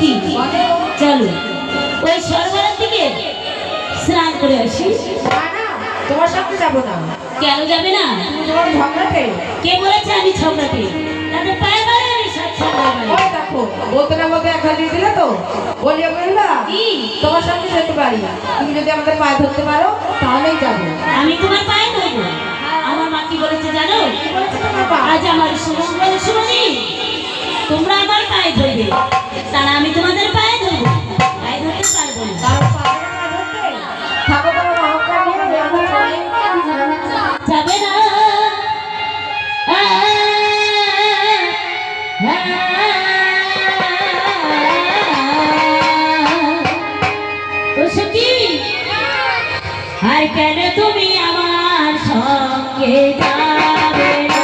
সখী চলো ওই সরবরার দিকে স্নান করে আসি। তোমার সাথে যাবো না। কেন যাবে না? তোমার ঝগড়াতে। কে বলেছে আমি ঝগড়াতে? তাদের পায়ে পায়ে আমি সব ওই দেখো বলতে না বলতে একটা দিয়ে দিলে তো বলিয়া বললা কি তোমার সাথে যেতে পারি। তুমি যদি আমাদের পায়ে ধরতে পারো তাহলেই যাবো। আমি তোমার পায়ে ধরবো? আমার মা কি বলেছে জানো? আজ আমার সুমঙ্গল শুভদিন, তোমরা আমার পায়ে ধরবে, তারা আমি তোমাদের পায়ে ধরবো। পায়ে ধরতে পারবো না। থাকো তোমার অহংকার নিয়ে যাবে না। আর কেন তুমি আমার সঙ্গে যাবে না?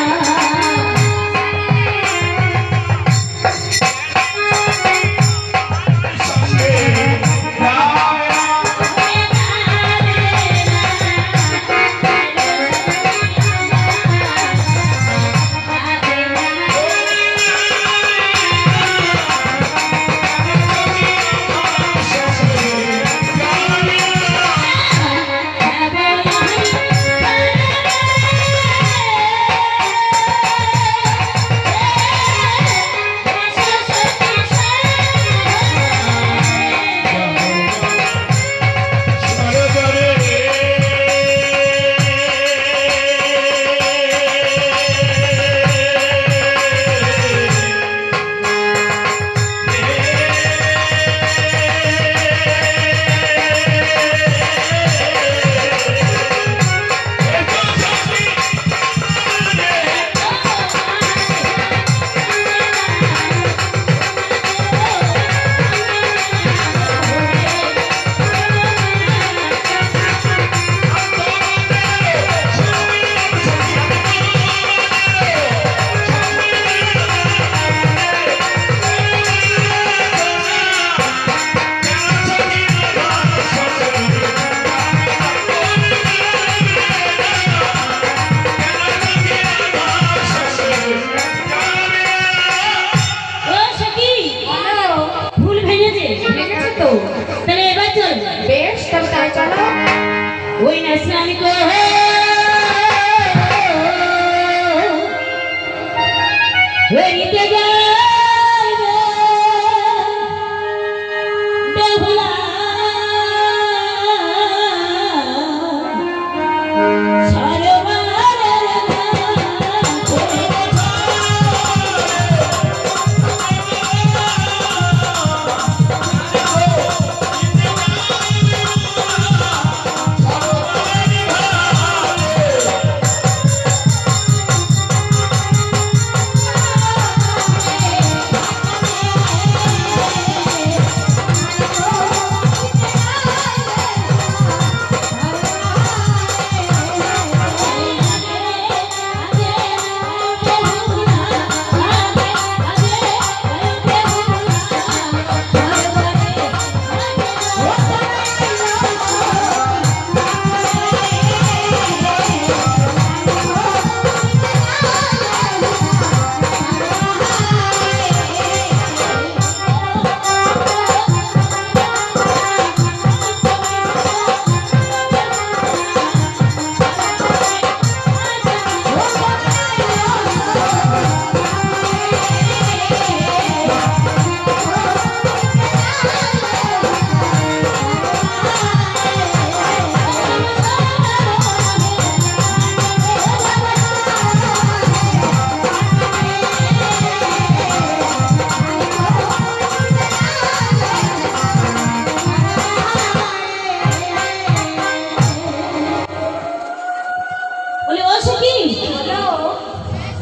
ওই নাসরানি কো হইতে যাইবে বেহুলা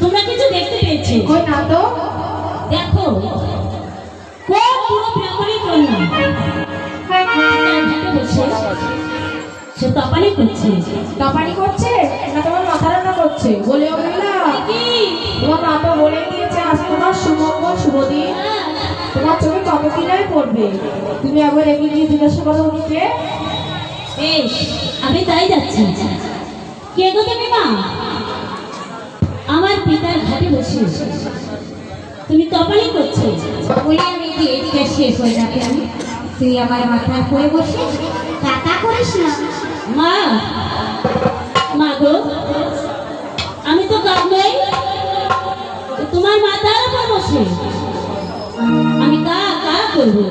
তোমরা কিছু দেখতে পেয়েছো? কই না তো। দেখো কোন পুরো ব্রাহ্মণী কন্যা সে তপানি করছে। তপানি করছে না তোমার মাথা রান্না করছে? বলেও বললা কি তোমার মা তো বলে দিয়েছে আজ তোমার সুমঙ্গল শুভদিন, তোমার চোখে কত কিলাই পড়বে। তুমি একবার এগিয়ে গিয়ে জিজ্ঞাসা করো উনিকে। বেশ আমি তাই যাচ্ছি। কে গো তুমি মা? আমার পিতার ঘাটে বসে তুমি কপালি করছো। বলি আমি কি এদিকে শেষ হয়ে যাবে আমি, তুই আমার মাথায় পড়ে বসিস, টাকা করিস না। মা, মা গো, আমি তো কাজ নেই, তোমার মাথার উপর বসে আমি কা কা করবো।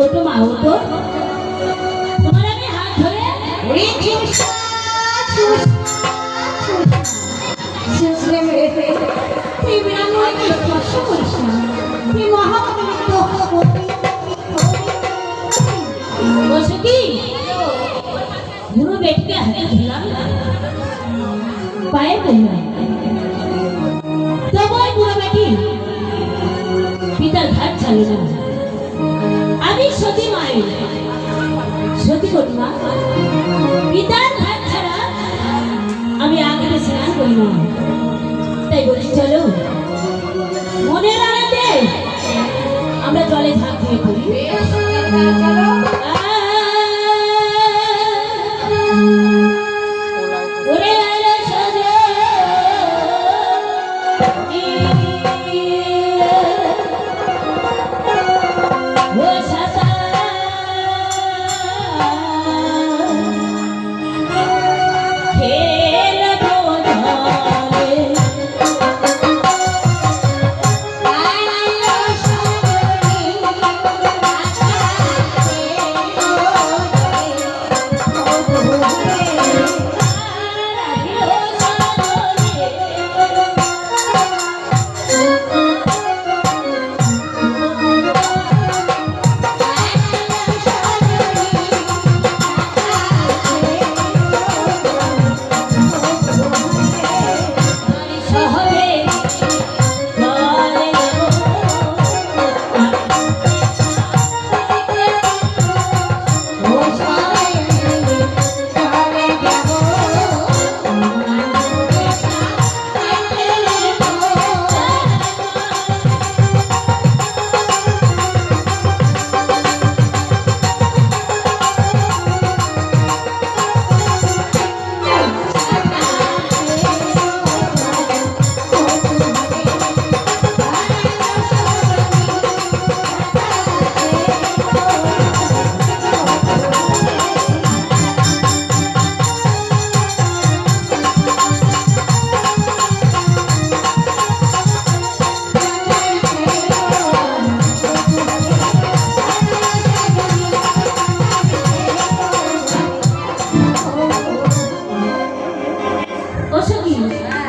ওটো মা, ওটো, তোমার আমি হাত ধরে ওরে চুষা, চুষা, চুষা। চুষলে মেরে ফেলে, তুই বিরামকে স্পর্শ করিস না, তুই মহাপবিত্র হবি। বসে কি বুড়ো বেটিকে হাতে ধরলাম, পায়ে পড়লাম, তবু ওই বুড়ো বেটি পিতার ঘাট ছাড়ল না। আমি সতী মায়ের সতী কন্যা, পিতার ঘাট ছাড়া আমি আগে স্নান করি না। তাই বলি চলো মনের আনন্দে আমরা জলে ঝাঁপ দিয়ে পড়ি।